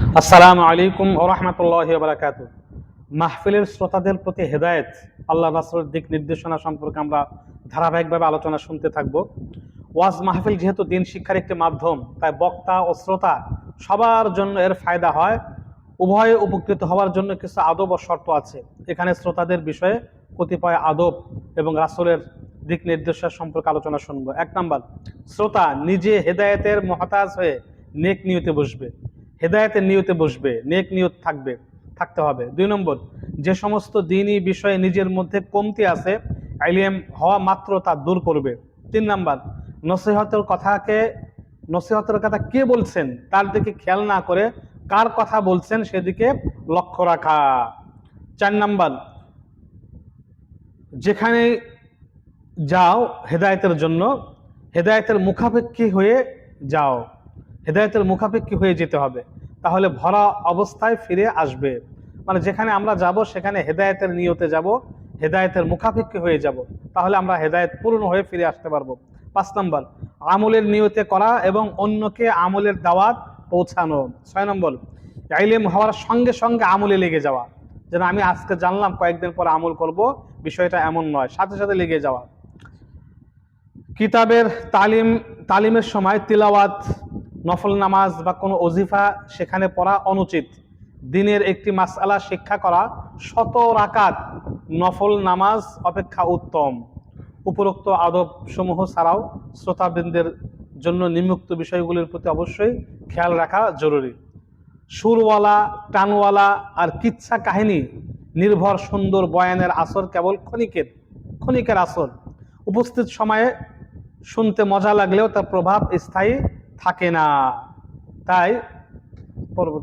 আসসালামু আলাইকুম ওয়া রাহমাতুল্লাহি ওয়া বারাকাতুহু। মাহফিলের শ্রোতাদের প্রতি হেদায়েত, আল্লাহ রাসূলের দিক নির্দেশনা সম্পর্কে আমরা ধারাবাহিকভাবে আলোচনা শুনতে থাকব। ওয়াজ মাহফিল যেহেতু দিন শিক্ষার একটি মাধ্যম, তাই বক্তা ও শ্রোতা সবার জন্য এর ফায়দা হয়। উভয়ে উপকৃত হওয়ার জন্য কিছু আদব ও শর্ত আছে। এখানে শ্রোতাদের বিষয়ে কতিপয় আদব এবং রাসূলের দিক নির্দেশনা সম্পর্কে আলোচনা শুনব। 1 নাম্বার, শ্রোতা নিজে হেদায়েতের মুহতাজ হয়ে নেক নিয়তে বসবে। হেদায়েতের নিয়তে বসবে, নেক নিয়ত থাকতে হবে। 2 নম্বর, যে সমস্ত দ্বীনি বিষয়ে নিজের মধ্যে কমতি আছে, ইলম হওয়া মাত্র তা দূর করবে। 3 নাম্বার, নসিহতের কথা কে বলছেন তার দিকে খেয়াল না করে কার কথা বলছেন সেদিকে লক্ষ্য রাখা। 4 নাম্বার, যেখানে যাও হেদায়েতের জন্য হেদায়েতের মুখাপেক্ষী হয়ে যাও, হেদায়েতের মুখাপেক্ষী হয়ে যেতে হবে, তাহলে ভরা অবস্থায় ফিরে আসবে। মানে যেখানে আমরা যাব সেখানে হেদায়েতের নিয়তে যাব, হেদায়েতের মুখাপেক্ষী হয়ে যাব, তাহলে আমরা হেদায়েত পূর্ণ হয়ে ফিরে আসতে পারবো। 5 নম্বর, আমলের নিয়তে করা এবং অন্যকে আমলের দাওয়াত পৌঁছানো। 6 নম্বর, ইলম হওয়ার সঙ্গে সঙ্গে আমলে লেগে যাওয়া, যেন আমি আজকে জানলাম কয়েকদিন পর আমল করব, বিষয়টা এমন নয়, সাথে সাথে লেগে যাওয়া। কিতাবের তালিমের সময় তিলাওয়াত, নফল নামাজ বা কোনো ওজিফা সেখানে পড়া অনুচিত। দিনের একটি মাসআলা শিক্ষা করা 100 রাকাত নফল নামাজ অপেক্ষা উত্তম। উপরোক্ত আদব সমূহ ছাড়াও শ্রোতাবৃন্দের জন্য নিম্নোক্ত বিষয়গুলির প্রতি অবশ্যই খেয়াল রাখা জরুরি। সুরওয়ালা, টানওয়ালা আর কিচ্ছা কাহিনী নির্ভর সুন্দর বয়ানের আসর কেবল ক্ষণিকের আসর। উপস্থিত সময়ে শুনতে মজা লাগলেও তার প্রভাব স্থায়ী থাকে না। তাই